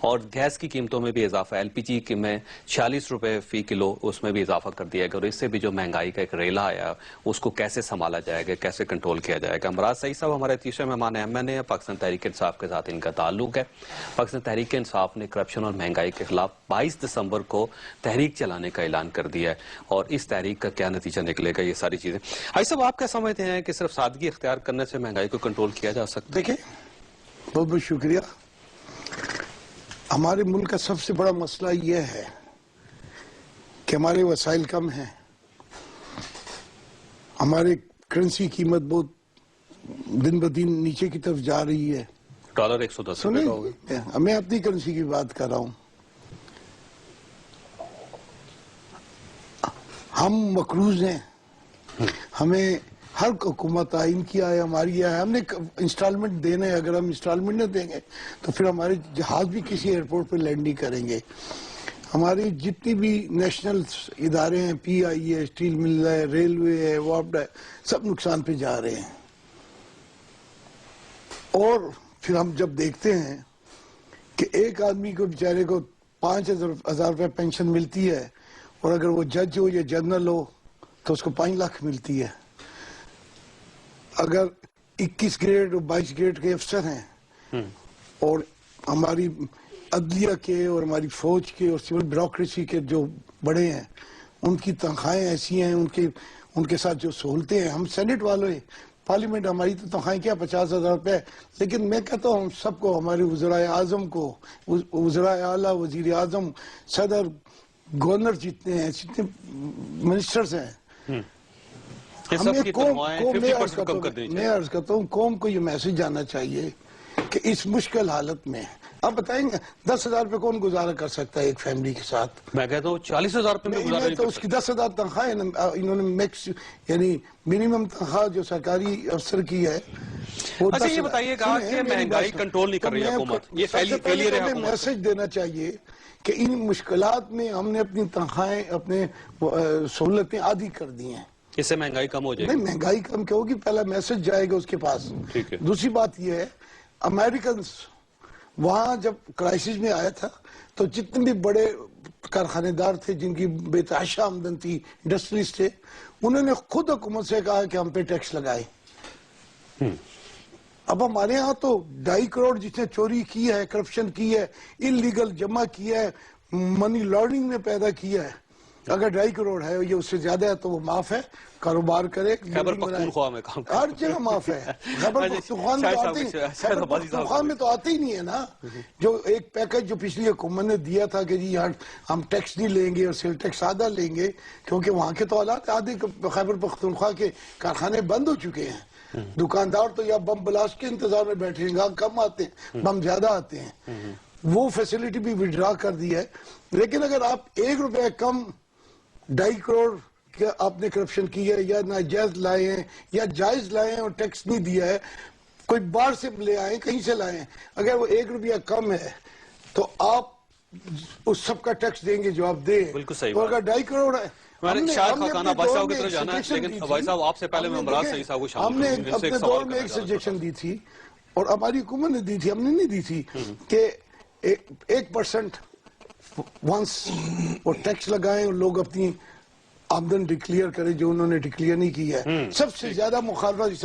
اور گیس کی قیمتوں میں بھی اضافہ، ایل پی جی میں 46 روپے فی کلو اس میں بھی اضافہ کر دیا گیا، اور اس سے بھی جو مہنگائی کا ایک ریلا آیا اس کو کیسے سنبھالا جائے گا، کیسے کنٹرول کیا جائے گا۔ مراد سعید صاحب ہمارے تیسرے مہمان ایم ہیں، پاکستان تحریک انصاف کے ساتھ ان کا تعلق ہے۔ پاکستان تحریک انصاف نے کرپشن اور مہنگائی کے خلاف 22 دسمبر کو تحریک چلانے کا اعلان کر دیا ہے، اور اس تحریک کا کیا نتیجہ نکلے گا، یہ ساری چیزیں حاجی صاحب آپ کیا سمجھتے ہیں کہ صرف سادگی اختیار کرنے سے مہنگائی کو کنٹرول کیا جا سکتا ہے؟ دیکھیں، بہت بہت شکریہ۔ ہمارے ملک کا سب سے بڑا مسئلہ یہ ہے کہ ہمارے وسائل کم ہیں، ہمارے کرنسی قیمت بہت دن بدن نیچے کی طرف جا رہی ہے۔ ڈالر 110 روپے کا ہوگا۔ میں اپنی کرنسی کی بات کر رہا ہوں۔ ہم مقروض ہیں، ہمیں ہر حکومت آئین کیا ہے، ہماری ہے، ہم نے انسٹالمنٹ دینے، اگر ہم انسٹالمنٹ نہ دیں گے تو پھر ہمارے جہاز بھی کسی ایئرپورٹ پہ لینڈ نہیں کریں گے۔ ہماری جتنی بھی نیشنل ادارے ہیں، پی آئی ہے، اسٹیل مل ہے، ریلوے ہے، وابڈا ہے، سب نقصان پہ جا رہے ہیں۔ اور پھر ہم جب دیکھتے ہیں کہ ایک آدمی کو بیچارے کو 5,000 روپے پینشن ملتی ہے، اور اگر وہ جج ہو یا جنرل ہو تو اس کو 5 لاکھ ملتی ہے۔ اگر 21 گریڈ اور 22 گریڈ کے افسر ہیں، اور ہماری عدلیہ کے اور ہماری فوج کے اور سول بیوروکریسی کے جو بڑے ہیں، ان کی تنخواہیں ایسی ہیں، ان کے ساتھ جو سہولتیں ہیں، ہم سینٹ والے پارلیمنٹ، ہماری تو تنخواہیں کیا 50,000 روپے، لیکن میں کہتا ہوں ہم سب کو، ہمارے وزرائے اعظم کو، وزرائے اعلیٰ، وزیر اعظم، صدر، گورنر جتنے ہیں، جتنے منسٹرز ہیں، ہمیں میں عرض کرتا ہوں قوم کو یہ میسج جانا چاہیے کہ اس مشکل حالت میں آپ بتائیں گے 10,000 روپے کون گزارا کر سکتا ہے ایک فیملی کے ساتھ؟ میں کہتا ہوں 40,000 روپے میں گزارا نہیں تو اس کی 10,000 تنخواہ انہوں نے میکس، یعنی منیمم تنخواہ جو سرکاری افسر کی ہے وہ 10,000۔ اچھا یہ بتائیے گا کہ مہنگائی کنٹرول نہیں کر رہی حکومت، یہ فیلئر ہے حکومت۔ میسج دینا چاہیے کہ ان مشکلات میں ہم نے اپنی تنخواہیں، اپنے سہولتیں عادی کر دی ہیں، اس سے مہنگائی کم ہو جائے گی۔ نہیں، مہنگائی کم کیا ہوگی، پہلا میسج جائے گا اس کے پاس۔ دوسری بات یہ ہے، امریکنز وہاں جب کرائسس میں آیا تھا تو جتنے بھی بڑے کارخانے دار تھے جن کی بے تحاشا آمدن تھی، انڈسٹریز تھے، انہوں نے خود حکومت سے کہا کہ ہم پہ ٹیکس لگائے۔ اب ہمارے ہاں تو 2.5 کروڑ جس نے چوری کی ہے، کرپشن کی ہے، انلیگل جمع کیا ہے، منی لانڈرنگ میں پیدا کیا ہے، اگر 2.5 کروڑ ہے یا اس سے زیادہ ہے تو وہ معاف ہے، کاروبار کرے۔ خیبر پختونخوا میں کام ہر جگہ معاف ہے، خیبر پختونخوا میں تو آتے ہی نہیں ہے نا۔ جو ایک پیکج جو پچھلی حکومت نے دیا تھا کہ جی یہاں ہم ٹیکس نہیں لیں گے اور سیل ٹیکس آدھا لیں گے، کیونکہ وہاں کے تو حالات، آدھے خیبر پختونخوا کے کارخانے بند ہو چکے ہیں، دکاندار تو یا بم بلاسٹ کے انتظار میں بیٹھے ہیں، گاہک کم آتے ہیں، بم زیادہ آتے ہیں، وہ فیسلٹی بھی وڈرا کر دی ہے۔ لیکن اگر آپ 1 روپے کم 2.5 کروڑ کیا آپ نے کرپشن کی ہے، یا ناجائز لائے ہیں یا جائز لائے ہیں اور ٹیکس نہیں دیا ہے، کوئی باہر سے لے آئے، کہیں سے لائے ہیں، اگر وہ 1 روپیہ کم ہے تو آپ اس سب کا ٹیکس دیں گے جو آپ دیں۔ بالکل صحیح اور اگر 2.5 کروڑ ہے، شاید خاکانہ عباس صاحب کی طرف جانا ہے، لیکن عباس صاحب آپ سے پہلے میں مراد سعید صاحب کو شامل ہم نے کروں گا۔ اپنے دور میں ایک سجیشن دی تھی، اور ہماری حکومت نے دی تھی، ہم نے نہیں دی تھی، کہ 1% ونس وہ ٹیکس لگائیں اور لوگ اپنی آمدن ڈکلیئر کرے جو انہوں نے ڈکلیئر نہیں کی ہے۔ سب سے زیادہ مخالفت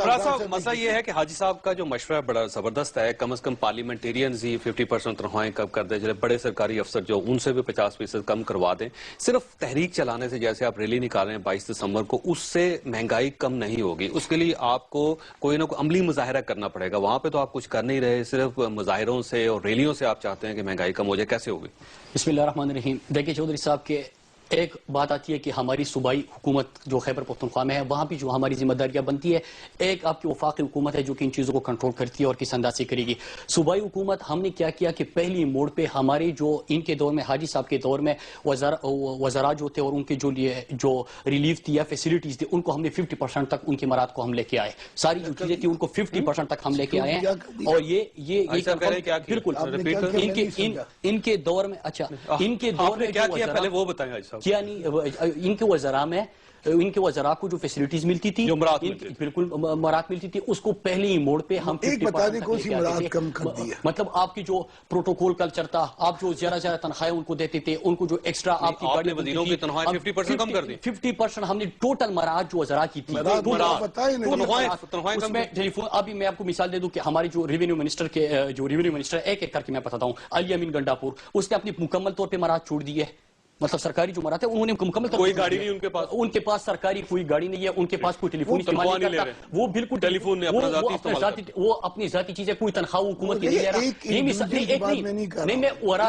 مسئلہ یہ ہے کہ حاجی صاحب کا جو مشورہ بڑا زبردست ہے، کم از کم پارلیمنٹیرینز ہی 50% تنخواہیں کم کر دیں، جیسے بڑے سرکاری افسر جو ان سے بھی 50% کم کروا دیں۔ صرف تحریک چلانے سے، جیسے آپ ریلی نکال رہے ہیں 22 دسمبر کو، اس سے مہنگائی کم نہیں ہوگی۔ اس کے لیے آپ کو کوئی نہ کوئی عملی مظاہرہ کرنا پڑے گا۔ وہاں پہ تو آپ کچھ کر نہیں رہے، صرف مظاہروں سے اور ریلیوں سے آپ چاہتے ہیں کہ مہنگائی کم ہو جائے، کیسے ہوگی؟ بسم اللہ الرحمن الرحیم۔ دیکھیں چودھری صاحب کے ایک بات آتی ہے کہ ہماری صوبائی حکومت جو خیبر پختونخوا میں ہے وہاں بھی جو ہماری ذمہ داریاں بنتی ہے، ایک آپ کی وفاقی حکومت ہے جو کہ ان چیزوں کو کنٹرول کرتی ہے اور کس انداز سے کرے گی۔ صوبائی حکومت ہم نے کیا کیا کہ پہلی موڑ پہ ہمارے جو ان کے دور میں، حاجی صاحب کے دور میں وزراء جو تھے اور ان کے جو ریلیف تھی یا فیسلٹیز تھی، ان کو ہم نے 50% تک ان کے مراد کو ہم لے کے آئے، ساری جو چیزیں تھی ان کو 50% تک ہم لے کے آئے ہیں۔ اور یہ بالکل ان کے دور میں، اچھا ان کے دور میں کیا کیا پہلے وہ بتائیں حاجی صاحب۔ کیا نہیں. ان کے وزراء میں ان کے وزراء کو جو فیسلٹیز ملتی تھی بالکل مراعات ملتی تھی, اس کو پہلے ہی موڑ پہ ہم ایک بتا دیں کون سی مراعات کم کر دی ہے. مطلب آپ کی جو پروٹوکول کلچر تھا, آپ جو زیادہ تنخواہیں ان کو دیتے تھے, ان کو جو ایکسٹرا آپ کی گاڑی وزیروں کی تنخواہیں 50% کم کر دی. 50% ہم نے ٹوٹل مراعات جو وزراء کی تھی اس میں ٹیلی فون. ابھی میں آپ کو مثال دے دوں کہ ہماری جو ریونیو منسٹر ایک کر کے میں بتاتا ہوں, علی امین گنڈاپور, اس نے اپنی مکمل طور پہ مراعات چھوڑ دی ہے. مطلب سرکاری جو مراعات ہے انہوں نے مکمل طور کوئی گاڑی نہیں ان کے پاس سرکاری کوئی گاڑی نہیں ہے, ان کے پاس کوئی ٹیلی فون استعمال نہیں کرتا, وہ بالکل ٹیلی فون وہ اپنی ذاتی چیزیں, کوئی تنخواہ حکومت کی نہیں لے رہا.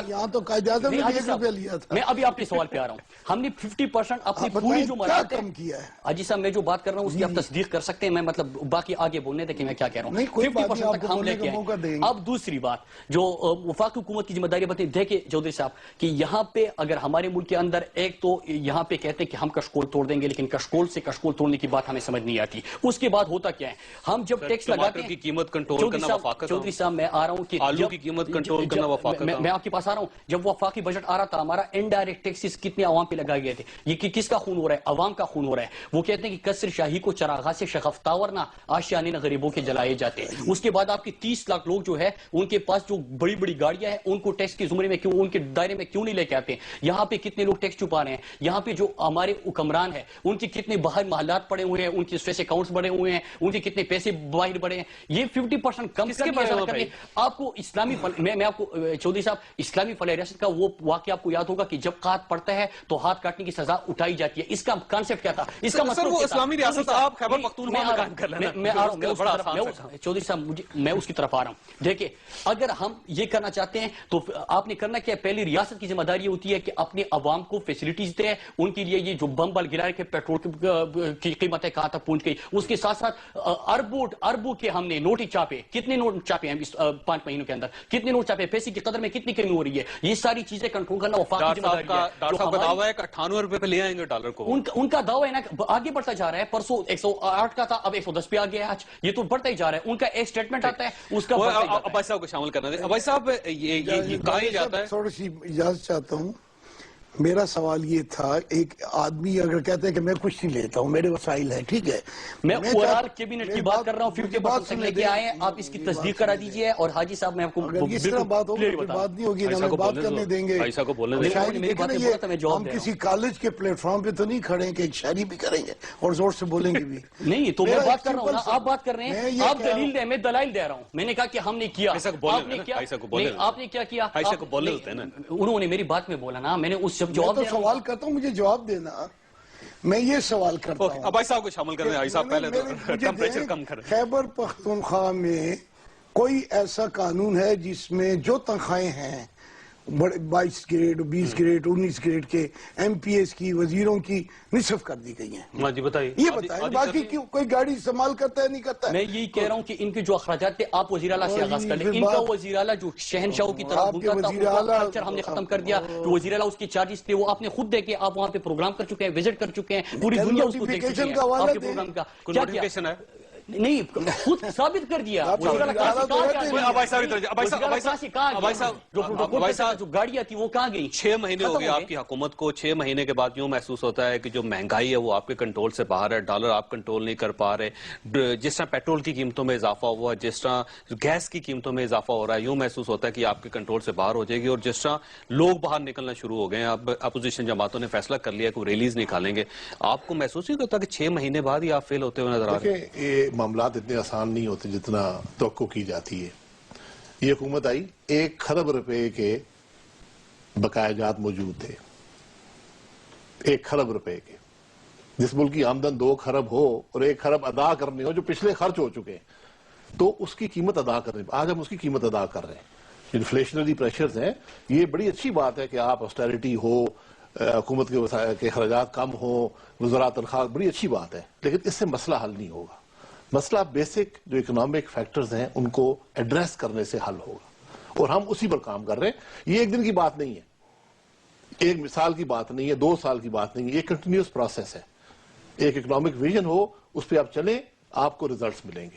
یہاں تو قائد اعظم نے 1 روپیہ لیا تھا. میں ابھی آپ کے سوال پہ آ رہا ہوں. ہم نے 50% اپنی پوری جو مراعات کم کیا ہے. حاجی صاحب میں جو بات کر رہا ہوں اس کی آپ تصدیق کر سکتے ہیں, میں مطلب باقی آگے بولنے دیں کہ میں کیا کہہ رہا ہوں. 50% تک ہم لے کے آئے. اب دوسری بات جو وفاقی حکومت کی ذمہ داری بتائیں, دیکھیں چودھری صاحب کہ یہاں پہ اگر ہمارے ملک کے اندر ایک تو یہاں پہ کہتے ہیں کہ ہم کشکول توڑ دیں گے, لیکن کشکول سے کشکول توڑنے کی بات ہمیں سمجھ نہیں آتی. اس کے بعد ہوتا کیا ہے, ہم جب ٹیکس لگاتے ہیں, کی قیمت کنٹرول کرنا وفاق چودھری صاحب میں آ رہا ہوں کہ آلو کی قیمت کنٹرول کرنا وفاق, میں آپ کے پاس آ رہا ہوں. جب وفاقی بجٹ آ رہا تھا, ہمارا انڈائریکٹ ٹیکسز کتنے عوام پہ لگائے گئے تھے. یہ کس کا خون ہو رہا ہے, عوام کا خون ہو رہا ہے. وہ کہتے ہیں کہ کثر شاہی کو چراغاں سے شگفتاور نہ آشیانے نہ غریبوں کے جلائے جاتے. اس کے بعد آپ کی 30 لاکھ لوگ جو ہے ان کے پاس جو بڑی بڑی گاڑیاں ہیں, ان کو ٹیکس کے زمرے میں کیوں, ان کے دائرے میں کیوں نہیں لے کے آتے. یہاں پہ کتنے لوگ ٹیکس چھپا رہے ہیں, یہاں پہ جو ہمارے حکمران ہیں ان کے کتنے باہر محلات پڑے ہوئے ہیں, ان کے اسٹریس اکاؤنٹس بڑے ہوئے ہیں, ان کے کتنے پیسے باہر بڑے ہیں. یہ 50% کم کرنے. آپ کو اسلامی میں آپ کو چودھری صاحب اسلامی فلاح ریاست کا وہ واقعہ آپ کو یاد ہوگا کہ جب قحط پڑتا ہے تو ہاتھ کاٹنے کی سزا اٹھائی جاتی ہے. اس کا کانسیپٹ کیا تھا, اس کا مطلب اسلامی ریاست آپ خیبر پختونخوا میں کام کر لینا. میں آ رہا ہوں چودھری صاحب, میں اس کی طرف آ رہا ہوں. دیکھیں اگر ہم یہ کرنا چاہتے ہیں تو آپ نے کرنا کیا, پہلی ریاست کی ذمہ داری ہوتی ہے کہ اپنے عوام کو فیسلٹیز دے. ان کے لیے یہ جو بم بل گرا کے پیٹرول کی قیمتیں کہاں تک پہنچ گئی, اس کے ساتھ ساتھ اربوں کے ہم نے نوٹ چاپے, کتنے نوٹ چاپے ہیں 5 مہینوں کے اندر, کتنے نوٹ چاپے, پیسے کی قدر میں کتنی کمی ہو رہی ہے. یہ ساری چیزیں کنٹرول کرنا وفاق کی ذمہ داری ہے. ڈاکٹر صاحب کا دعویٰ ہے کہ 98 روپے پہ لے آئیں گے ڈالر کو. ان کا دعویٰ ہے نا, آگے بڑھتا جا رہا ہے. پرسوں 108 کا تھا, اب 110 پہ آ گیا ہے. آج یہ تو بڑھتا ہی جا رہا ہے. ان کا ایک سٹیٹمنٹ آتا ہے, اس کا عباس صاحب کو شامل کرنا دیں. عباس صاحب یہ کہا ہی جاتا ہے, تھوڑی سی اجازت چاہتا ہوں. میرا سوال یہ تھا, ایک آدمی اگر کہتے ہیں کہ میں کچھ نہیں لیتا ہوں, میرے وسائل ہیں, ٹھیک ہے, میں اوورال کیبنٹ کی بات کر رہا ہوں, 50% تک لے کے آئے ہیں. آپ اس کی تصدیق کرا دیجئے. اور حاجی صاحب میں آپ کو اس طرح بات ہوگی, بات نہیں ہوگی, ہمیں بات کرنے دیں گے. ہم کسی کالج کے پلیٹ فارم پہ تو نہیں کھڑے ہیں کہ ایک شاعری بھی کریں گے اور زور سے بولیں گے بھی. نہیں تو میں بات کر رہا ہوں, آپ بات کر رہے ہیں, آپ دلیل دیں, میں دلائل دے رہا ہوں. میں نے کہا کہ ہم نے کیا, آپ نے کیا کیا, انہوں نے میری بات میں بولا نا, میں نے اس جب جواب سوال کرتا ہوں, مجھے جواب دینا. میں یہ سوال کرتا ہوں, عباس صاحب کو شامل کریں. عباس صاحب پہلے تو ٹیمپریچر کم کریں. خیبر پختونخوا میں کوئی ایسا قانون ہے جس میں جو تنخواہیں ہیں 22 گریڈ 20 گریڈ 19 گریڈ کے ایم پی ایس کی, وزیروں کی نصف کر دی گئی ہیں؟ جی بتائیے, یہ بتائیں. باقی کوئی گاڑی استعمال کرتا ہے نہیں کرتا ہے؟ میں یہی کہہ رہا ہوں کہ ان کے جو اخراجات تھے آپ وزیر اعلیٰ سے آغاز کر لیں. ان کا وزیر اعلیٰ جو شہنشاہوں کی طرح بھونکا تھا, کلچر ہم نے ختم کر دیا. جو وزیر اعلیٰ اس کے چارجز تھے وہ آپ نے خود دیکھے, آپ وہاں پہ پروگرام کر چکے ہیں, وزٹ کر چکے ہیں, پوری دنیا اس کو دیکھ چکی ہے. آپ کے پروگرام کا کیا کیا نہیں خود ثابت کر دیا. جو گاڑیاں تھی وہ کہاں گئی؟ 6 مہینے ہو گئے آپ کی حکومت کو. 6 مہینے کے بعد یوں محسوس ہوتا ہے کہ جو مہنگائی ہے وہ آپ کے کنٹرول سے باہر ہے, ڈالر آپ کنٹرول نہیں کر پا رہے. جس طرح پیٹرول کی قیمتوں میں اضافہ ہوا, جس طرح گیس کی قیمتوں میں اضافہ ہو رہا ہے, یوں محسوس ہوتا ہے کہ آپ کے کنٹرول سے باہر ہو جائے گی. اور جس طرح لوگ باہر نکلنا شروع ہو گئے ہیں, اب اپوزیشن جماعتوں نے فیصلہ کر لیا کہ وہ ریلیز نکالیں گے, آپ کو محسوس نہیں ہوتا کہ 6 مہینے بعد ہی آپ فیل ہوتے ہوئے نظر آ رہے ہیں؟ یہ معاملات اتنے آسان نہیں ہوتے جتنا توقع کی جاتی ہے. یہ حکومت آئی, 1 خرب روپے کے بقایا جات موجود تھے, 1 خرب روپے کے. جس ملک کی آمدن 2 خرب ہو اور 1 خرب ادا کرنے ہو جو پچھلے خرچ ہو چکے ہیں, تو اس کی قیمت ادا کرنے, آج ہم اس کی قیمت ادا کر رہے ہیں. انفلیشنری پریشرز ہیں, یہ بڑی اچھی بات ہے کہ آپ آسٹیرٹی ہو, حکومت کے اخراجات کم ہو, وزراء تنخواہ, بڑی اچھی بات ہے, لیکن اس سے مسئلہ حل نہیں ہوگا. مسئلہ بیسک جو اکنامک فیکٹرز ہیں ان کو ایڈریس کرنے سے حل ہوگا, اور ہم اسی پر کام کر رہے ہیں. یہ ایک دن کی بات نہیں ہے, ایک مثال کی بات نہیں ہے, 2 سال کی بات نہیں ہے, یہ کنٹینیوس پروسیس ہے. ایک اکنامک ویژن ہو, اس پہ آپ چلیں, آپ کو ریزلٹس ملیں گے.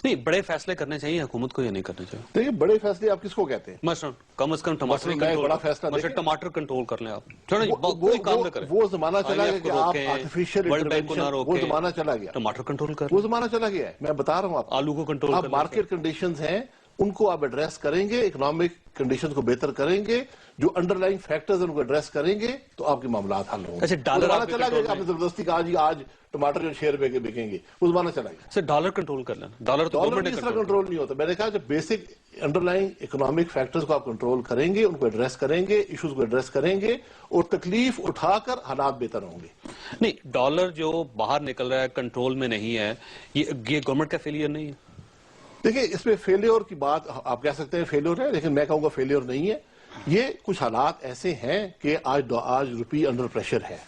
نہیں بڑے فیصلے کرنے چاہیے حکومت کو یا نہیں کرنے چاہیے؟ دیکھیے بڑے فیصلے آپ کس کو کہتے ہیں؟ مثلا کم از کم ٹماٹر مثلاً میں بڑا فیصلہ مثلا دیکھیں۔ ٹماٹر کنٹرول کر لیں آپ، چھوڑیں کوئی کام نہ کریں، وہ زمانہ چلا گیا کہ آپ روکیں، آرٹیفیشل ورلڈ بینک کو نہ انٹرونشن، وہ روکیں، زمانہ چلا گیا، ٹماٹر کنٹرول کر وہ لیں، زمانہ چلا گیا ہے۔ میں بتا رہا ہوں آپ آلو کو کنٹرول آپ کر لیں۔ مارکیٹ کنڈیشنز ہیں ان کو آپ ایڈریس کریں گے، اکنامک کنڈیشنز کو بہتر کریں گے، جو انڈر لائن فیکٹرز ان کو ایڈریس کریں گے تو آپ کے معاملات حل ہوں گے۔ اچھا، ڈالر وہ زمانہ آپ کے چلا گیا کہ آپ نے کنٹرول زبردستی کہا آج ٹماٹر جو 6 روپے کے بکیں گے، وہ زمانہ چلا گیا۔ سر ڈالر کنٹرول کر لینا، ڈالر تو ڈالر گورنمنٹ بھی نے اس طرح کنٹرول کنٹرول نہیں ہوتا۔ میں نے کہا جب basic under line economic factors کو آپ کنٹرول کریں گے، ان کو ایڈریس کریں گے، ایشوز کو ایڈریس کریں گے اور تکلیف اٹھا کر حالات بہتر ہوں گے۔ نہیں ڈالر جو باہر نکل رہا ہے کنٹرول میں نہیں ہے، یہ گورنمنٹ کا فیلئر نہیں ہے؟ دیکھیں اس میں فیلیور کی بات آپ کہہ سکتے ہیں فیلیور ہے، لیکن میں کہوں گا فیلیور نہیں ہے۔ یہ کچھ حالات ایسے ہیں کہ آج روپی انڈر پریشر ہے،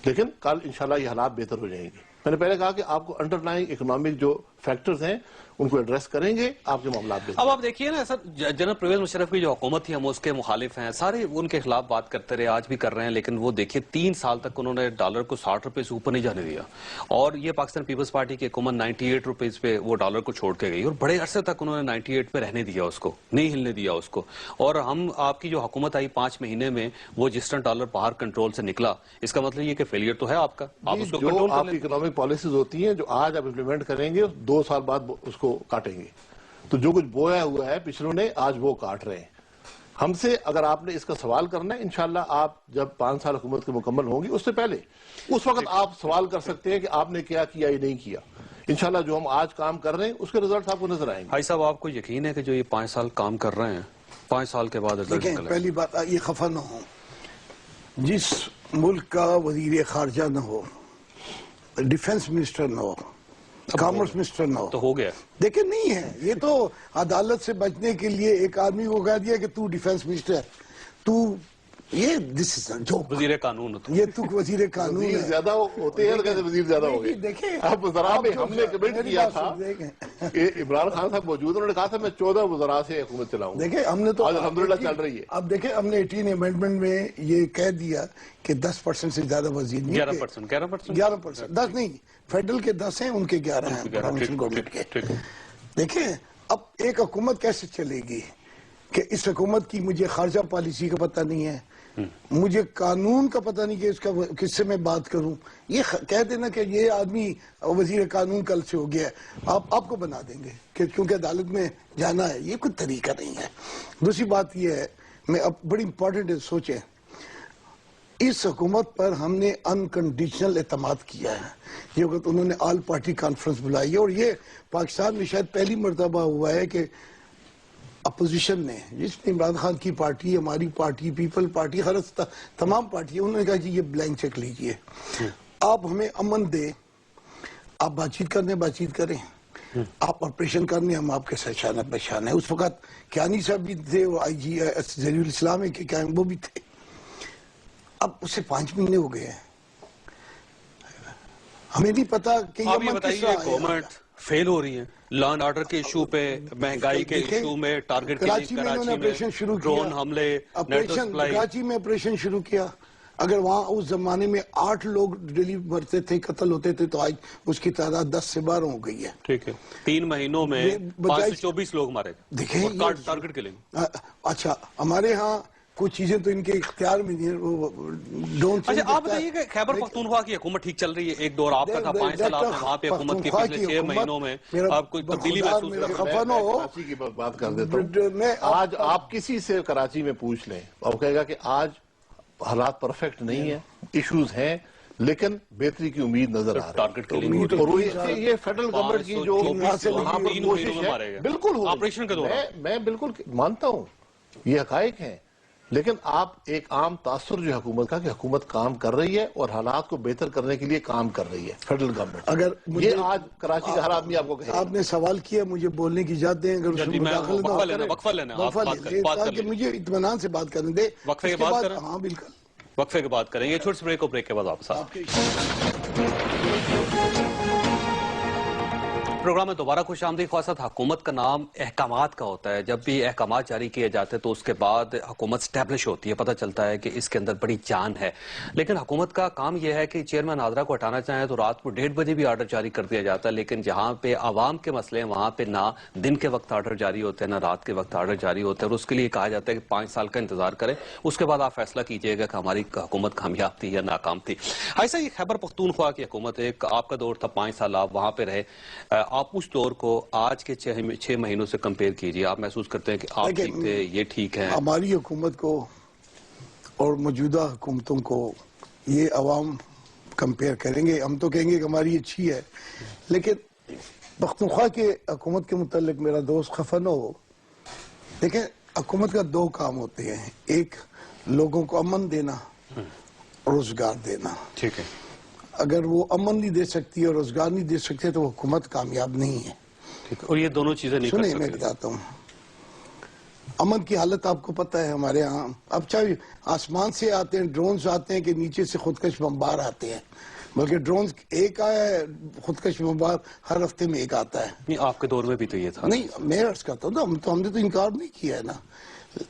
لیکن کل انشاءاللہ یہ حالات بہتر ہو جائیں گے۔ میں نے پہلے کہا کہ آپ کو انڈر لائن اکنامک جو فیکٹرز ہیں ان کو ایڈریس کریں گے، آپ کے معاملات بہتر۔ اب آپ دیکھیے نا سر، جنرل پرویز مشرف کی جو حکومت تھی ہم اس کے مخالف ہیں، سارے ان کے خلاف بات کرتے رہے، آج بھی کر رہے ہیں، لیکن وہ دیکھیے 3 سال تک انہوں نے ڈالر کو 60 روپے سے اوپر نہیں جانے دیا، اور یہ پاکستان پیپلز پارٹی کی حکومت 98 روپیز پہ وہ ڈالر کو چھوڑ کے گئی، اور بڑے عرصے تک انہوں نے 98 پہ رہنے دیا، اس کو نہیں ہلنے دیا اس کو۔ اور ہم آپ کی جو حکومت آئی 5 مہینے میں وہ جس طرح ڈالر باہر کنٹرول سے نکلا، اس کا مطلب یہ کہ فیلئر تو ہے آپ کا، آپ اس کو جو کنٹرول کر آپ لیں۔ کی اکنامک پالیسیز ہوتی ہیں جو آج آپ امپلیمنٹ کریں گے 2 سال بعد اس کو کاٹیں گے، تو جو کچھ بویا ہوا ہے پچھلوں نے آج وہ کاٹ رہے ہیں۔ ہم سے اگر آپ نے اس کا سوال کرنا ہے، انشاءاللہ آپ جب 5 سال حکومت کے مکمل ہوں گی اس سے پہلے اس وقت آپ سوال کر سکتے ہیں کہ آپ نے کیا کیا یا نہیں کیا۔ انشاءاللہ جو ہم آج کام کر رہے ہیں اس کے رزلٹ آپ کو نظر آئیں گے۔ بھائی صاحب آپ کو یقین ہے کہ جو یہ 5 سال کام کر رہے ہیں 5 سال کے بعد رزلٹ دیکھیں نکلے؟ پہلی بات یہ خفا نہ ہو، جس ملک کا وزیر خارجہ نہ ہو، ڈیفنس منسٹر نہ ہو، کامرس منسٹر نہ ہو، تو ہو گیا۔ دیکھیں نہیں ہے، یہ تو عدالت سے بچنے کے لیے ایک آدمی کو کہہ دیا کہ تو ڈیفنس منسٹر ہے، تو یہ دس از جو وزیر قانون ہوتا یہ تو وزیر قانون وزیر ہے۔ زیادہ ہوتے ہیں کیسے وزیر زیادہ ہو گئے؟ دیکھیں اب وزراء میں ہم نے کمنٹ میری کیا بات تھا سن، دیکھیں کہ عمران خان صاحب موجود، انہوں نے کہا تھا میں 14 وزراء سے حکومت چلاؤں گا۔ دیکھیں ہم نے تو آج الحمدللہ چل رہی ہے۔ اب دیکھیں ہم نے 18 امینڈمنٹ میں یہ کہہ دیا کہ 10% سے زیادہ وزیر نہیں 11%، 11%، 10 نہیں، فیڈرل کے 10 ہیں، ان کے 11 ہیں پروونشل گورنمنٹ کے۔ ٹھیک ہے۔ دیکھیں اب ایک حکومت کیسے چلے گی کہ اس حکومت کی مجھے خارجہ پالیسی کا پتہ نہیں ہے، مجھے قانون کا پتہ نہیں کہ اس کا کس سے میں بات کروں، یہ کہہ دینا کہ یہ آدمی وزیر قانون کل سے ہو گیا ہے، آپ کو بنا دیں گے کہ کیونکہ عدالت میں جانا ہے، یہ کوئی طریقہ نہیں ہے۔ دوسری بات یہ ہے، میں اب بڑی امپورٹنٹ ہے، سوچیں اس حکومت پر ہم نے انکنڈیشنل اعتماد کیا ہے، یہ وقت انہوں نے آل پارٹی کانفرنس بلائی ہے، اور یہ پاکستان میں شاید پہلی مرتبہ ہوا ہے کہ اپوزیشن نے، جس میں عمران خان کی پارٹی، ہماری پارٹی، پیپل پارٹی، ہر تمام پارٹی، انہوں نے کہا جی یہ بلینک چیک لیجئے، آپ ہمیں امن دیں، آپ بات چیت کرنے بات چیت کریں، آپ آپریشن کرنے ہم آپ کے ساتھ شانہ بہ شانہ ہیں۔ اس وقت کیانی صاحب بھی تھے، وہ آئی جی ظہیر الاسلام ہے کہ وہ بھی تھے۔ اب اسے 5 مہینے ہو گئے ہیں، ہمیں نہیں پتا کہ آپ یہ امن کس بتائیے طرح آیا۔ گورنمنٹ فیل ہو رہی ہے لا اینڈ آرڈر کے ایشو پہ، مہنگائی کے دیکھیں، ایشو میں، ٹارگٹ کراچی میں انہوں نے آپریشن شروع کیا، ڈرون حملے، نیٹو سپلائی۔ کراچی میں آپریشن شروع کیا، اگر وہاں اس زمانے میں 8 لوگ ڈیلی مرتے تھے، قتل ہوتے تھے، تو آج اس کی تعداد 10 سے 12 ہو گئی ہے۔ ٹھیک ہے، 3 مہینوں میں یہ بجائے 524 لوگ مارے گئے، دیکھیں اور ٹارگٹ کے لیے۔ اچھا ہمارے ہاں کچھ چیزیں تو ان کے اختیار میں نہیں ڈون اچھا آپ بتائیے کہ خیبر پختونخوا کی حکومت ٹھیک چل رہی ہے، ایک دور آپ کا تھا، 5 سال آپ نے وہاں پہ حکومت کی، پچھلے 6 مہینوں میں آپ کو تبدیلی محسوس میرا ہوئی؟ خفا نہ ہو، کراچی کی بات کر دیتا ہوں۔ آج آپ کسی سے کراچی میں پوچھ لیں، آپ کہے گا کہ آج حالات پرفیکٹ نہیں ہیں، ایشوز ہیں، لیکن بہتری کی امید نظر آ رہی ہے۔ ٹارگٹ کے لیے اور یہ فیڈرل گورنمنٹ کی جو 524 وہاں پر 3 کوشش مہینوں میں مارے ہے گئے، بالکل ہو رہی ہے۔ آپریشن کے دوران۔ میں بالکل مانتا ہوں یہ حقائق ہیں، لیکن آپ ایک عام تاثر جو حکومت کا کہ حکومت کام کر رہی ہے اور حالات کو بہتر کرنے کے لیے کام کر رہی ہے فیڈرل گورنمنٹ۔ اگر یہ آج کراچی کا ہر آدمی آپ کو کہے گا۔ آپ نے سوال کیا، مجھے بولنے کی اجازت دیں، اگر اس میں مداخلت نہ ہو، وقفہ لینا، آپ وقفہ بات لیں، بات کر تاکہ لیں، مجھے اطمینان سے بات کرنے دے۔ وقفے کے اس کے بعد بعد کریں؟ ہاں بالکل وقفے کے بعد کریں گے، چھوٹے سے بریک، اور بریک کے بعد واپس آ پروگرام میں دوبارہ خوش آمدید. خواصہ حکومت کا نام احکامات کا ہوتا ہے. جب بھی احکامات جاری کیے جاتے ہیں تو اس کے بعد حکومت سٹیبلش ہوتی ہے, پتہ چلتا ہے کہ اس کے اندر بڑی جان ہے. لیکن حکومت کا کام یہ ہے کہ چیئرمین نادرا کو ہٹانا چاہیں تو رات کو 1:30 بجے بھی آرڈر جاری کر دیا جاتا ہے. لیکن جہاں پہ عوام کے مسئلے ہیں وہاں پہ نہ دن کے وقت آرڈر جاری ہوتے ہیں نہ رات کے وقت آرڈر جاری ہوتے ہیں, اور اس کے لیے کہا جاتا ہے کہ 5 سال کا انتظار کریں, اس کے بعد آپ فیصلہ کیجئے گا کہ ہماری حکومت کامیاب تھی یا ناکام تھی. ایسا ہی خیبر پختونخوا کی حکومت, ایک آپ کا دور تھا 5 سال آپ وہاں پہ رہے, آپ اس دور کو آج کے 6 مہینوں سے کمپیئر کیجئے, آپ محسوس کرتے ہیں کہ آپ ٹھیک تھے, یہ ٹھیک ہے؟ ہماری حکومت کو اور موجودہ حکومتوں کو یہ عوام کمپیئر کریں گے, ہم تو کہیں گے کہ ہماری اچھی ہے, لیکن پختونخوا کے حکومت کے متعلق میرا دوست خفا نہ ہو. دیکھیں, حکومت کا 2 کام ہوتے ہیں, ایک لوگوں کو امن دینا, روزگار دینا. ٹھیک ہے, اگر وہ امن نہیں دے سکتی اور روزگار نہیں دے سکتے تو وہ حکومت کامیاب نہیں ہے. اور یہ دونوں چیزیں نہیں کر سنیں, سکتے. میں بتاتا ہوں, امن کی حالت آپ کو پتہ ہے ہمارے ہاں. اب چاہے آسمان سے آتے ہیں ڈرونز آتے ہیں کہ نیچے سے خودکش بمبار آتے ہیں, بلکہ ڈرونز ایک آیا ہے, خودکش بمبار ہر ہفتے میں ایک آتا ہے. نہیں, آپ کے دور میں بھی تو یہ تھا. نہیں, میں عرض کرتا ہوں نا, ہم نے تو انکار نہیں کیا ہے نا,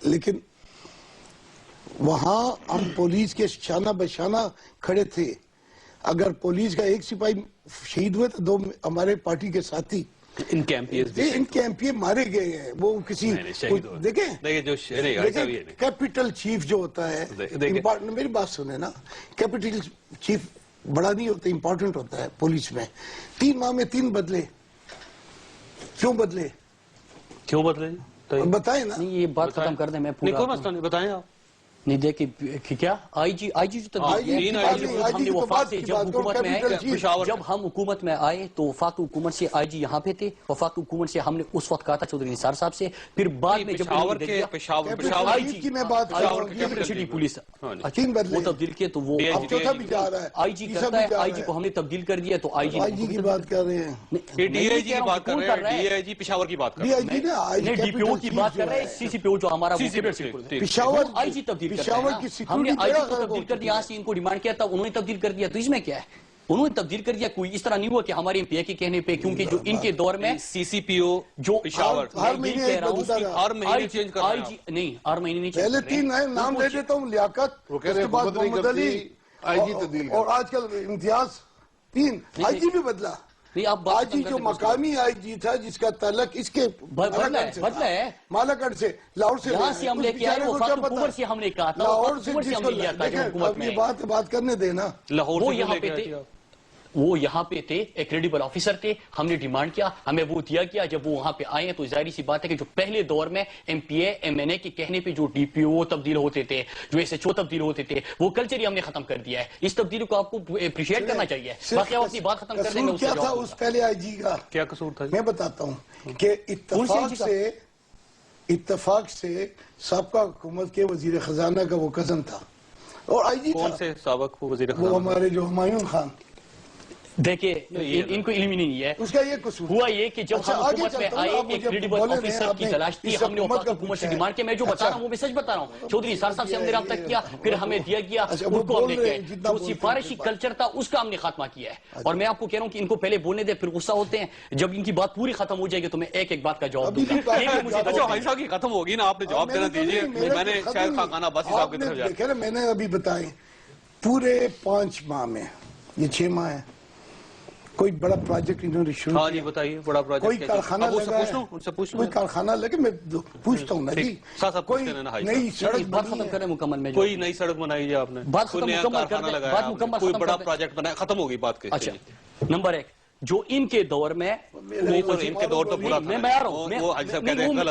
لیکن وہاں ہم پولیس کے شانہ بشانہ کھڑے تھے. اگر پولیس کا ایک سپاہی شہید ہوئے تو 2 ہمارے پارٹی کے ساتھی ان کے ایم پی مارے گئے ہیں. وہ کسی دیکھیں کیپٹل چیف جو ہوتا ہے, میری بات سنیں نا, کیپٹل چیف بڑا نہیں ہوتا, امپورٹنٹ ہوتا ہے پولیس میں. 3 ماہ میں 3 بدلے, کیوں بدلے بتائیں نا. یہ بات ختم کر دیں, میں کوئی مسئلہ نہیں, بتائیں آپ. نہیں دیکھیں کیا آئی جی جو ہم نے وفاق سے جب ہم حکومت میں آئے تو وفاق حکومت سے آئی جی یہاں پہ تھے. وفاق حکومت سے ہم نے اس وقت کہا تھا چودھری نثار صاحب سے, پھر بعد میں جب سٹی پولیس وہ تبدیل کیے تو وہ آئی جی کرتا ہے, آئی جی کو ہم نے تبدیل کر دیا. تو آئی جی کی بات کر رہے ہیں, ڈی آئی جی کی بات کر رہے ہیں, ڈی آئی جی پشاور کی بات کر رہے ہیں, ڈی پی او کی بات کر رہے ہیں, سی سی پی او جو ہمارا پشاور آئی جی تبدیل ہم نے آئی جی کو تبدیل کر دیا. یہاں سے ان کو ڈیمانڈ کیا تھا, انہوں نے تبدیل کر دیا. تو اس میں کیا ہے, انہوں نے تبدیل کر دیا. کوئی اس طرح نہیں ہوا کہ ہمارے ایم پی اے کے کہنے پہ, کیونکہ جو ان کے دور میں سی سی پی او جو ہر مہینے ہر مہینے چینج کر رہا ہے. نہیں, ہر مہینے نہیں, پہلے 3 نئے نام لے دیتا ہوں, لیاقت, اس کے بعد محمد علی, اور آج کل امتیاز, 3 آئی جی بھی بدلا. آئی جی جو مقامی آئی جی تھا جس کا تعلق اس کے مالاکڑ سے, لاہور سے, یہاں سے ہم لے کے آئے, وفاق حکومت سے ہم نے کہا تھا, لاہور سے ہم نے لیا تھا جو حکومت میں. بات کرنے دینا. وہ یہاں پہ تھے, ایک کریڈیبل آفیسر تھے. ہم نے ڈیمانڈ کیا, ہمیں وہ دیا گیا. جب وہ وہاں پہ آئے ہیں تو ظاہری سی بات ہے کہ جو پہلے دور میں M P A M N A کے کہنے پہ جو ڈی پی او تبدیل ہوتے تھے, جو ایس ایچ او تبدیل ہوتے تھے, وہ کلچر ہی ہم نے ختم کر دیا ہے. اس تبدیلی کو آپ کو اپریشیٹ کرنا چاہیے. باقی آپ اپنی بات ختم کر دیں گے. کیا تھا اس پہلے آئی جی کا, کیا قصور تھا؟ میں بتاتا ہوں کہ اتفاق سے سابقہ حکومت کے وزیر خزانہ کا وہ کزن تھا, اور آئی جی کون سے سابق وزیر خزانہ؟ وہ ہمارے جو ہمایون خان. دیکھیں ان کو علم ہی نہیں ہے. اس کا یہ قصور ہوا یہ کہ جب ہم حکومت میں آئے ایک کریڈیبل آفیسر کی تلاش تھی, ہم نے حکومت سے ڈیمانڈ کیا. میں جو بتا رہا ہوں وہ میں سچ بتا رہا ہوں. چودھری نثار صاحب سے ہم نے رابطہ کیا, پھر ہمیں دیا گیا, ان کو ہم نے کیا. جو سفارشی کلچر تھا اس کا ہم نے خاتمہ کیا ہے. اور میں آپ کو کہہ رہا ہوں کہ ان کو پہلے بولنے دے, پھر غصہ ہوتے ہیں. جب ان کی بات پوری ختم ہو جائے گی تو میں ایک ایک بات کا جواب دوں گا. اچھا بھائی صاحب کی ختم ہوگی نا, آپ نے جواب دینا دیجیے. میں نے شاید خاقان عباسی صاحب کی طرف جایا, میں نے ابھی بتائے پورے 5 ماہ میں, یہ 6 ماہ ہے, کوئی بڑا پروجیکٹ انہوں نے شروع کیا. ہاں جی بتائیے, بڑا پروجیکٹ. کوئی کارخانہ لگا ہے, کوئی کارخانہ لگے, میں پوچھتا ہوں نا جی, کوئی نئی سڑک بات ختم کریں مکمل میں, کوئی نئی سڑک بنائی ہے آپ نے, بات کوئی نیا کارخانہ لگایا, کوئی بڑا پروجیکٹ بنایا, ختم ہوگی بات کے. اچھا, نمبر 1 جو ان کے دور میں, ان کے دور تو برا تھا, میں آ رہا ہوں,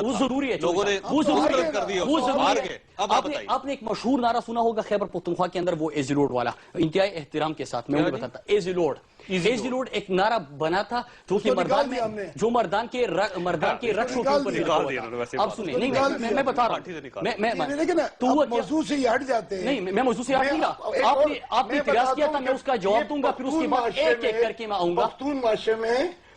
وہ ضروری ہے, لوگوں نے وہ ضرورت کر دی, وہ ہار گئے. آپ نے ایک مشہور نعرہ سنا ہوگا خیبر پختونخوا کے اندر, وہ ایزی لوڈ والا. انتہائی احترام کے ساتھ میں انہیں بتاتا, ایزی لوڈ ایک نعرہ بنا تھا جو کہ مردان کے رقص شوٹنگ پر لکھا ہوا تھا. آپ سنیں, نہیں میں بتا رہا ہوں, تو موضوع سے ہی ہٹ جاتے ہیں. نہیں, میں موضوع سے ہٹ نہیں رہا. آپ نے اعتراض کیا تھا, میں اس کا جواب دوں گا, پھر اس کے بعد ایک ایک کر کے میں آؤں گا. پختون معاشرے میں,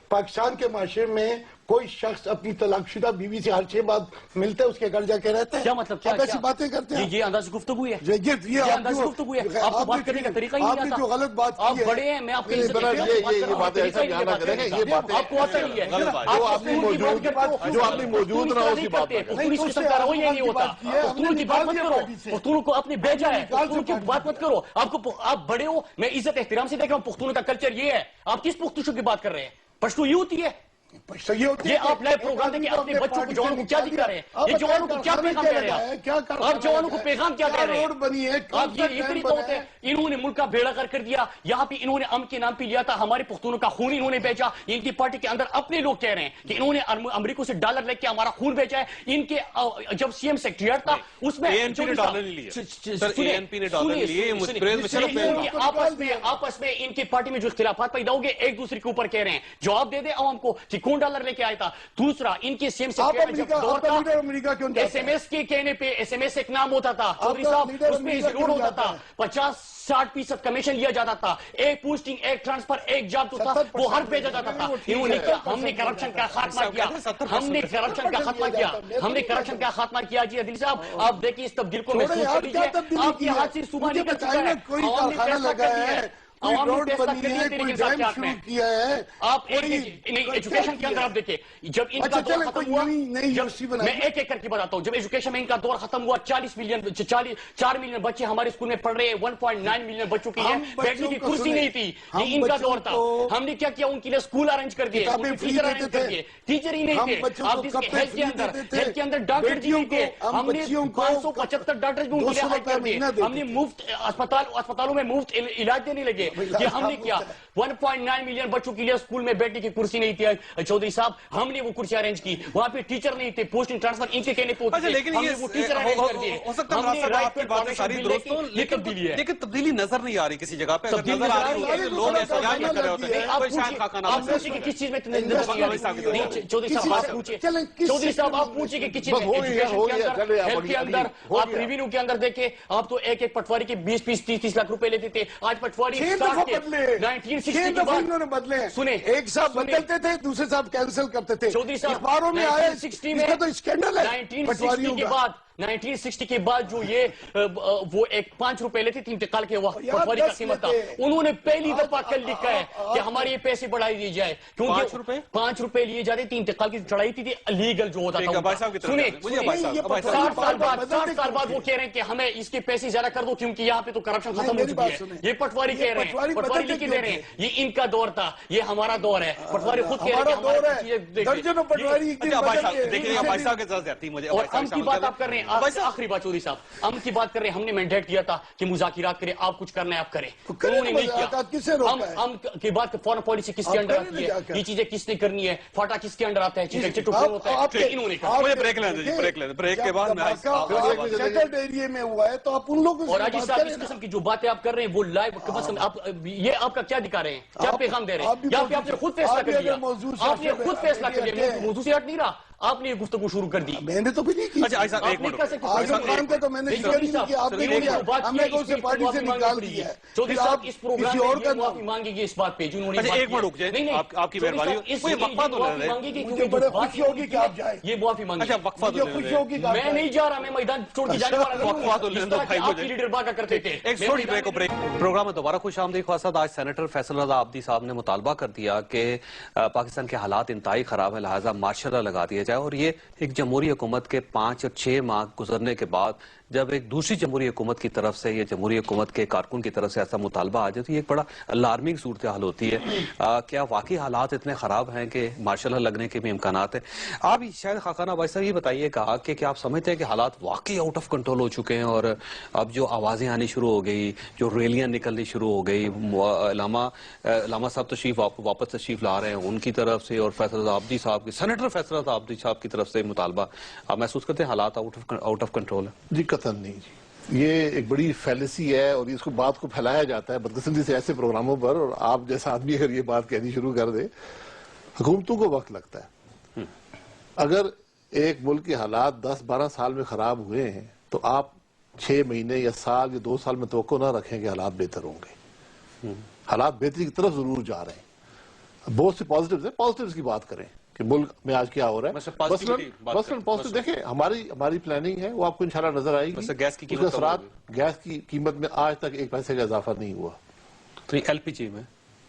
پاکستان کے معاشرے میں کوئی شخص اپنی طلاق شدہ بیوی سے ہر 6 بعد ملتا ہے اس کے گھر جا کے رہتا ہے؟ کیا مطلب؟ آپ ایسی باتیں کرتے ہیں؟ یہ انداز گفتگو ہے، یہ انداز گفتگو ہے، آپ کو بات کرنے کا طریقہ ہی نہیں آتا، آپ نے جو غلط بات کی ہے، آپ بڑے ہیں، میں آپ کے یہ باتیں ایسا بیان نہ کریں کہ یہ باتیں آپ کو آتا ہی ہے، جو آپ نے موجود نہ ہو اس کی بات نہ کریں. اس قسم کا رویہ نہیں ہوتا. پختون کی بات مت کرو، پختون کو اپنے بھیجا ہے، پختون کی بات مت کرو. آپ بڑے ہو، میں عزت احترام سے دیکھ رہا ہوں. پختون کا کلچر یہ ہے. آپ کس پختوشو کی بات کر رہے ہیں؟ پشتو یہ ہوتی ہے. یہ آپ لائیو پروگرام دیکھیں، اپنے بچوں کو، جوانوں کو کیا دکھا رہے ہیں؟ یہ جوانوں کو کیا پیغام دے رہے ہیں؟ آپ جوانوں کو پیغام کیا دے رہے ہیں؟ آپ یہ طریقہ ہوتے ہیں. انہوں نے ملک کا بیڑا غرق کر دیا. یہاں پہ انہوں نے امن کے نام پہ لیا تھا. ہمارے پختونوں کا خون انہوں نے بیچا. ان کی پارٹی کے اندر اپنے لوگ کہہ رہے ہیں کہ انہوں نے امریکہ سے ڈالر لے کے ہمارا خون بیچا ہے. ان کے جب سی ایم سیکریٹریٹ تھا اس میں آپس میں ان کی پارٹی میں جو اختلافات پیدا ہو گئے، ایک دوسرے کے اوپر کہہ رہے ہیں. جواب دے دے عوام کو کہ کون ڈالر لے کے آیا تھا. دوسرا، ان کے C M secretary S M S کے کہنے پہ ایس ایم ایس ایک نام ہوتا تھا چودھری صاحب، اس میں ضرور ہوتا تھا 50-60% کمیشن لیا جاتا تھا. ایک پوسٹنگ، ایک ٹرانسفر، ایک جاب جو تھا وہ ہر بھیجا جاتا تھا. انہوں نے کیا؟ ہم نے کرپشن کا خاتمہ کیا. ہم نے کرپشن کا خاتمہ کیا. ہم نے کرپشن کا خاتمہ کیا. جی عدیل صاحب، آپ دیکھیں اس تبدیل کو محسوس کر لیجیے. آپ کے ہاتھ سے صبح نکل چکا ہے. عوام نے فیصلہ کر دیا ہے. عوام نے فیصلہ کر دیا تیرے انصاف کے ہاتھ میں. آپ ایجوکیشن کے اندر آپ دیکھیں، جب ان کا دور ختم ہوا، میں ایک ایک کر کے بتاتا ہوں. جب ایجوکیشن میں ان کا دور ختم ہوا، 4 ملین بچے ہمارے اسکول میں پڑھ رہے ہیں. 1.9 ملین بچوں کی ہے. بیٹھنے کی کرسی نہیں تھی. یہ ان کا دور تھا. ہم نے کیا کیا؟ ان کے لیے اسکول ارینج کر دیے، ٹیچر ارینج کر دیے. ٹیچر ہی نہیں تھے. آپ ہیلتھ کے اندر ڈاکٹر جی نہیں تھے. ہم نے 575 ڈاکٹر بھی ان کے لیے ہائر کر دیے. ہم نے مفت اسپتالوں میں مفت علاج دینے لگے. یہ ہم نے کیا. 1.9 ملین بچوں کے لیے اسکول میں بیٹھنے کی کرسی نہیں تھی چودھری صاحب. ہم نے وہ کرسی ارینج کی. وہاں پہ ٹیچر نہیں تھے. پوسٹنگ ٹرانسفر ان کے کہنے پہ ہوتے تھے. ہم نے وہ ٹیچر ارینج کر دیے. یہ تبدیلی ہے. لیکن تبدیلی نظر نہیں آ رہی کسی جگہ پہ. آپ پوچھیں کہ کس چیز میں چودھری صاحب آپ پوچھیں. چودھری صاحب آپ پوچھیں کہ کس چیز میں؟ ہیلتھ کے اندر، آپ ریونیو کے اندر دیکھیں، آپ تو ایک ایک پٹواری کے 20-30 لاکھ روپے لیتے تھے. آج پٹواری 1960 کے بعد بدلے. سنیں، ایک صاحب بدلتے تھے، دوسرے صاحب کینسل کرتے تھے. چودھری صاحب اخباروں میں آئے 1960 میں تو اسکینڈل ہے 1960 کے بعد 1960 کے بعد جو یہ وہ ایک 5 روپے لیتے تھے انتقال کے وقت پٹواری کا قیمت تھا. انہوں نے پہلی دفعہ کل لکھا ہے کہ ہمارے یہ پیسے بڑھائی دیے جائے، کیونکہ 5 روپے لیے جاتے تھے. انتقال کی چڑھائی تھی لیگل جو ہوتا تھا. سنیں 60 سال بعد وہ کہہ رہے ہیں کہ ہمیں اس کے پیسے زیادہ کر دو کیونکہ یہاں پہ تو کرپشن ختم ہو چکی ہے. یہ پٹواری کہہ رہے ہیں، پٹواری لکھ کے دے رہے ہیں. یہ ان کا دور تھا، یہ ہمارا دور ہے. پٹواری خود کہہ رہے ہیں. اور ہم کی بات آپ کر رہے ہیں. آخری بات چودھری صاحب، ہم کی بات کر رہے ہیں. ہم نے مینڈیٹ دیا تھا کہ مذاکرات کریں، آپ کچھ کرنا ہے آپ کریں. انہوں نے نہیں کیا. ہم کی بات فارن پالیسی کس کے انڈر آتی ہے، یہ چیزیں کس نے کرنی ہے، فاٹا کس کے انڈر آتا ہے، چیف ایگزیکٹو کون ہوتا ہے، انہوں نے کہا. مجھے بریک کے بعد سیٹلڈ ایریے میں ہوا ہے تو آپ ان لوگوں سے اور راجیش صاحب اس قسم کی جو باتیں آپ کر رہے ہیں وہ لائیو، یہ آپ کا کیا دکھا رہے ہیں، کیا پیغام دے رہے ہیں؟ یا پھر آپ نے خود فیصلہ کر لیا؟ آپ نے خود فیصلہ کر لیا، موضوع سے ہٹ نہیں رہا. آپ نے یہ گفتگو شروع کر دی. میں نے تو بھی نہیں کی. آزم خان کا تو میں نے شروع نہیں کیا. آپ نے کیا؟ ہم نے اسے پارٹی سے نکال دیا ہے. چودھری صاحب اس پروگرام میں یہ معافی مانگے گی اس بات پہ جنہوں نے ایک منٹ رک جائے. آپ کی مہربانی اس وقفہ تو مانگے گی کیونکہ بڑے خوشی ہوگی کہ آپ جائیں. یہ معافی مانگے. وقفہ تو خوشی ہوگی کہ میں نہیں جا رہا، میں میدان چھوڑ کے جانے والا. وقفہ تو آپ کی لیڈر باغا کرتے تھے. ایک چھوٹی بریک. پروگرام میں دوبارہ خوش آمدید خواستہ. آج سینیٹر فیصل رضا عابدی صاحب نے مطالبہ کر دیا کہ پاکستان کے حالات انتہائی خراب ہیں، لہٰذا مارشل لا لگا دیا جائے. اور یہ ایک جمہوری حکومت کے 5 اور 6 ماہ گزرنے کے بعد جب ایک دوسری جمہوری حکومت کی طرف سے یا جمہوری حکومت کے کارکن کی طرف سے ایسا مطالبہ آ جائے تو یہ ایک بڑا الارمنگ صورتحال ہوتی ہے. کیا واقعی حالات اتنے خراب ہیں کہ مارشل لا لگنے کے بھی امکانات ہیں؟ آپ شاید خاقانہ بھائی صاحب یہ بتائیے گا کہ کیا آپ سمجھتے ہیں کہ حالات واقعی آؤٹ آف کنٹرول ہو چکے ہیں اور اب جو آوازیں آنی شروع ہو گئی، جو ریلیاں نکلنی شروع ہو گئی، علامہ صاحب واپس تشریف لا رہے ہیں ان کی طرف سے، اور فیصل رضا عابدی صاحب کی، سینیٹر فیصل رضا عابدی صاحب کی طرف سے مطالبہ، آپ محسوس کرتے ہیں حالات آؤٹ آف کنٹرول ہیں؟ جی قطعاً نہیں جی. یہ ایک بڑی فیلسی ہے اور اس کو بات کو پھیلایا جاتا ہے بدقسمتی سے ایسے پروگراموں پر، اور آپ جیسا آدمی اگر یہ بات کہنی شروع کر دے. حکومتوں کو وقت لگتا ہے. اگر ایک ملک کے حالات 10-12 سال میں خراب ہوئے ہیں تو آپ 6 مہینے یا سال یا 2 سال میں توقع نہ رکھیں کہ حالات بہتر ہوں گے. حالات بہتری کی طرف ضرور جا رہے ہیں. بہت سے پازیٹیوز ہیں، پازیٹیوز کی بات کریں. کہ ملک میں آج کیا ہو رہا ہے. مثلاً پازیٹیو دیکھیں ہماری پلاننگ ہے وہ آپ کو انشاءاللہ نظر آئے گی. گیس کی اس کے قیمت اثرات گیس کی قیمت میں آج تک 1 پیسے کا اضافہ نہیں ہوا. ایل پی جی میں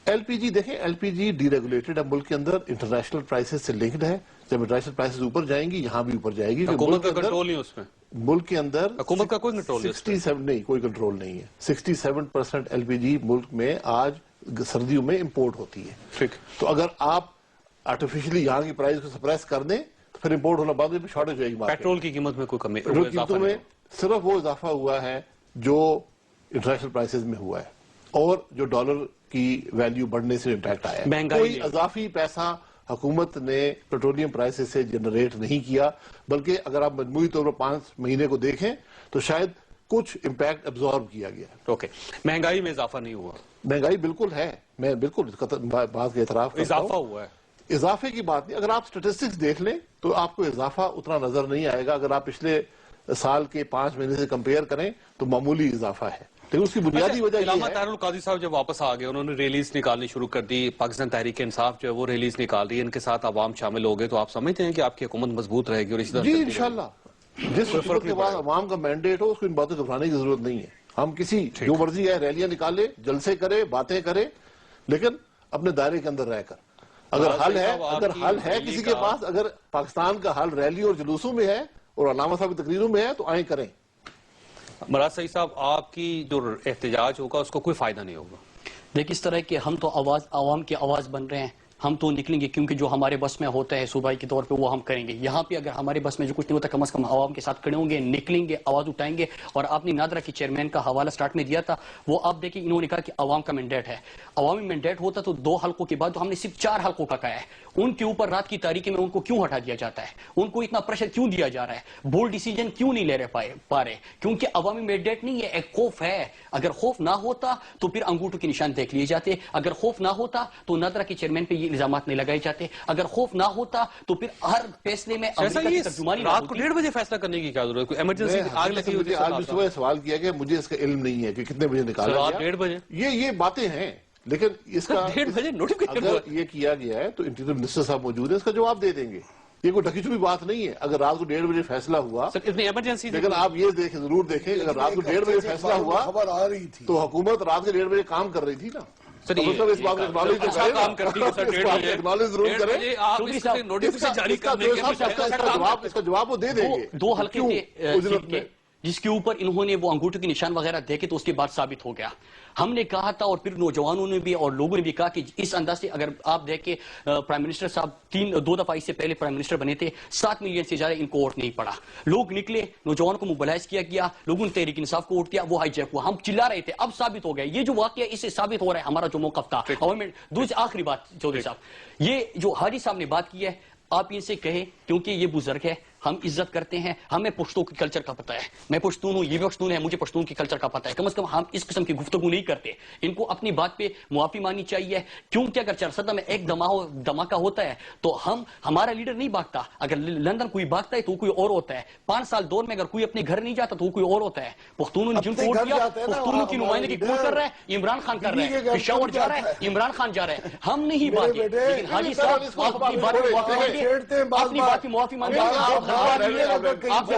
ایل پی جی دیکھیں L P G deregulated ہے ملک کے اندر, انٹرنیشنل پرائسز سے لنکڈ ہے. جب انٹرنیشنل پرائسز اوپر جائیں گی یہاں بھی اوپر جائے گی. حکومت کا کنٹرول نہیں اس میں, ملک کے اندر حکومت کا کوئی کنٹرول 67 نہیں, کوئی کنٹرول نہیں ہے. 67% ایل پی جی ملک میں آج سردیوں میں امپورٹ ہوتی ہے. ٹھیک, تو اگر آپ آرٹیفیشلی یہاں کی پرائز کو سپریس کر دیں تو پھر امپورٹ ہونا بند ہو, شارٹیج ہو جائے گی. پیٹرول کی قیمت میں کوئی کمی, پیٹرول قیمتوں میں صرف وہ اضافہ ہوا ہے جو انٹرنیشنل پرائسز میں ہوا ہے, اور جو ڈالر کی ویلیو بڑھنے سے امپیکٹ آیا ہے. کوئی اضافی پیسہ حکومت نے پیٹرولیم پرائسز سے جنریٹ نہیں کیا, بلکہ اگر آپ مجموعی طور پر 5 مہینے کو دیکھیں تو شاید کچھ امپیکٹ ابزارب کیا گیا. اوکے, مہنگائی میں اضافہ نہیں ہوا. مہنگائی بالکل ہے, میں بالکل بات کا اعتراف کرتا ہوں. اضافہ ہوا ہے, اضافے کی بات نہیں. اگر آپ سٹیٹسٹکس دیکھ لیں تو آپ کو اضافہ اتنا نظر نہیں آئے گا. اگر آپ پچھلے سال کے 5 مہینے سے کمپیئر کریں تو معمولی اضافہ ہے. لیکن اس کی بنیادی وجہ یہ علامہ ہے, طاہر القادری صاحب جب واپس آ گئے انہوں نے ریلیز نکالنی شروع کر دی, پاکستان تحریک انصاف جو ہے وہ ریلیز نکال رہی ہے, ان کے ساتھ عوام شامل ہو گئے, تو آپ سمجھتے ہیں کہ آپ کی حکومت مضبوط رہے گی؟ اور اسی طرح جی انشاءاللہ جس حکومت کے بعد عوام کا مینڈیٹ ہو اس کو ان باتوں کو گھبرانے کی ضرورت نہیں ہے. ہم کسی جو مرضی ہے ریلیاں نکالے, جلسے کرے, باتیں کرے, لیکن اپنے دائرے کے اندر رہ کر. اگر حل ہے کسی کے پاس, اگر پاکستان کا حل ریلی اور جلوسوں میں ہے اور علامہ صاحب کی تقریروں میں ہے تو آئیں کریں. مراد سعید صاحب, آپ کی جو احتجاج ہوگا اس کو کوئی فائدہ نہیں ہوگا. دیکھ اس طرح کہ ہم تو عوام کی آواز بن رہے ہیں, ہم تو نکلیں گے کیونکہ جو ہمارے بس میں ہوتا ہے صوبائی کے طور پہ وہ ہم کریں گے. یہاں پہ اگر ہمارے بس میں جو کچھ نہیں ہوتا کم از کم عوام کے ساتھ کھڑے ہوں گے, نکلیں گے, آواز اٹھائیں گے. اور آپ نے نادرہ کے چیئرمین کا حوالہ سٹارٹ میں دیا تھا, وہ آپ دیکھیں انہوں نے کہا کہ عوام کا مینڈیٹ ہے. عوامی مینڈیٹ ہوتا تو 2 حلقوں کے بعد تو ہم نے صرف 4 حلقوں کا کہا ہے. ان کے اوپر رات کی تاریکی میں ان کو کیوں ہٹا دیا جاتا ہے؟ ان کو اتنا پریشر کیوں دیا جا رہا ہے؟ بولڈ ڈیسیجن کیوں نہیں لے پا رہے؟ کیونکہ عوامی مینڈیٹ نہیں ہے, ایک خوف ہے. اگر خوف نہ ہوتا تو پھر انگوٹھوں کے نشان دیکھ لیے جاتے. اگر خوف نہ ہوتا تو نادرہ کے چیئرمین پہ یہ الزامات نہیں لگائے جاتے. اگر خوف نہ ہوتا تو پھر ہر فیصلے میں امریکہ کی ترجمانی رات کو 1:30 بجے فیصلہ کرنے کی کیا ضرورت ہے؟ ایمرجنسی آگ لگی ہوئی. آج بھی صبح سوال کیا کہ مجھے اس کا علم نہیں ہے کہ کتنے بجے نکالا گیا. 1:30 بجے یہ باتیں ہیں, لیکن اس کا 1:30 بجے نوٹیفکیشن اگر یہ کیا گیا ہے تو انٹیریئر منسٹر صاحب موجود ہیں, اس کا جواب دے دیں گے. یہ کوئی ڈھکی چھپی بات نہیں ہے. اگر رات کو 1:30 بجے فیصلہ ہوا, اتنی ایمرجنسی, لیکن آپ یہ ضرور دیکھیں اگر رات کو 1:30 بجے فیصلہ ہوا خبر آ رہی تھی تو حکومت رات کے 1:30 بجے کام کر رہی تھی نا. اس بات کو کام کرتی اکنالج ضرور کریں. اس کا جواب وہ دے دیں گے. 2 حلقے جس کے اوپر انہوں نے وہ انگوٹھوں کے نشان وغیرہ دیکھے تو اس کے بعد ثابت ہو گیا. ہم نے کہا تھا اور پھر نوجوانوں نے بھی اور لوگوں نے بھی کہا کہ اس انداز سے اگر آپ دیکھیں پرائم منسٹر صاحب 2 دفعہ اس سے پہلے پرائم منسٹر بنے تھے, 7 ملین سے زیادہ ان کو ووٹ نہیں پڑا. لوگ نکلے, نوجوانوں کو موبلائز کیا گیا, لوگوں نے تحریک انصاف کو ووٹ دیا, وہ ہائی جیک ہوا. ہم چلا رہے تھے, اب ثابت ہو گیا. یہ جو واقعہ اس سے ثابت ہو رہا ہے ہمارا جو موقف تھا. دوسری آخری بات چودھری صاحب, یہ جو حاجی صاحب نے بات کی ہے آپ ان سے کہیں کیونکہ یہ بزرگ ہے, ہم عزت کرتے ہیں, ہمیں پشتوں کی کلچر کا پتہ ہے. میں پشتون ہوں, یہ بھی پشتون ہے, مجھے پشتون کی کلچر کا پتہ ہے. کم از کم ہم اس قسم کی گفتگو نہیں کرتے. ان کو اپنی بات پہ معافی ماننی چاہیے, کیونکہ اگر چرسدہ میں ایک دھماکہ ہوتا ہے تو ہمارا لیڈر نہیں بھاگتا. اگر لندن کوئی بھاگتا ہے تو کوئی اور ہوتا ہے. 5 سال دور میں اگر کوئی اپنے گھر نہیں جاتا تو کوئی اور ہوتا ہے. پختونوں نے جن کو ووٹ دیا, پختونوں کی نمائندگی کون کر رہا ہے؟ عمران خان کر رہا ہے. پشاور جا رہا ہے, عمران خان جا رہا ہے. ہم نہیں بھاگے. لیکن حاجی صاحب آپ اپنی بات پہ معافی مانگیے, اپنی بات پہ معافی مانگیے. آپ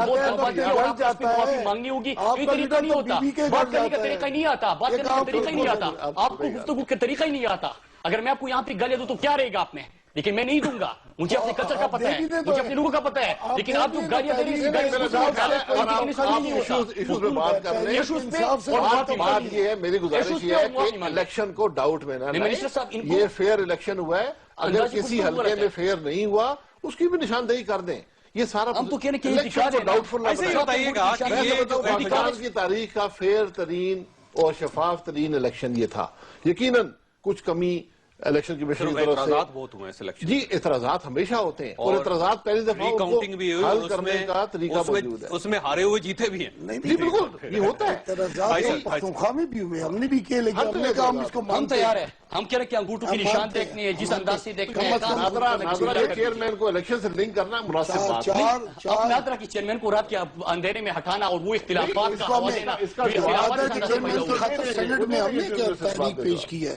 نے معافی مانگنی ہوگی. یہ طریقہ نہیں ہوتا, بات کرنے کا طریقہ نہیں آتا, بات کرنے کا طریقہ ہی نہیں آتا, آپ کو گفتگو کا طریقہ ہی نہیں آتا. اگر میں آپ کو یہاں پہ گالے دوں تو کیا رہے گا آپ میں, لیکن میں نہیں دوں گا. مجھے اپنے کلچر کا پتہ ہے, مجھے اپنے لوگوں کا پتہ ہے. لیکن آپ جو گالیاں دے رہے بات یہ ہے, میری گزارش یہ ہے کہ الیکشن کو ڈاؤٹ میں نہ لائیں. یہ فیئر الیکشن ہوا ہے, اگر کسی حلقے میں فیئر نہیں ہوا اس کی بھی نشاندہی کر دیں. یہ سارا ہم تو کہنے کہ ڈاؤٹ فل پاکستان کی تاریخ کا فیئر ترین اور شفاف ترین الیکشن یہ تھا. یقیناً کچھ کمی الیکشن کمیشن کی طرف سے اعتراضات بہت ہوئے اس الیکشن. جی اعتراضات ہمیشہ ہوتے ہیں, اور اعتراضات پہلی دفعہ حل کرنے کا طریقہ موجود ہے. اس میں ہارے ہوئے جیتے بھی ہیں. جی بالکل یہ ہوتا ہے. اعتراضات پختونخوا میں بھی ہوئے, ہم نے بھی کیے, لیکن ہم نے کہا ہم اس کو ہم تیار ہیں. ہم کہہ رہے کہ انگوٹھوں کی نشان دیکھنے ہیں, جس انداز سے دیکھنے ہیں. نادرہ کے چیئرمین کو الیکشن سے لنک کرنا مناسب بات ہے. اب نادرہ کی چیئرمین کو رات کے اندھیرے میں ہٹانا اور وہ اختلافات کا حوالہ دینا, سینٹ میں ہم نے کیا تحریک پیش کی ہے.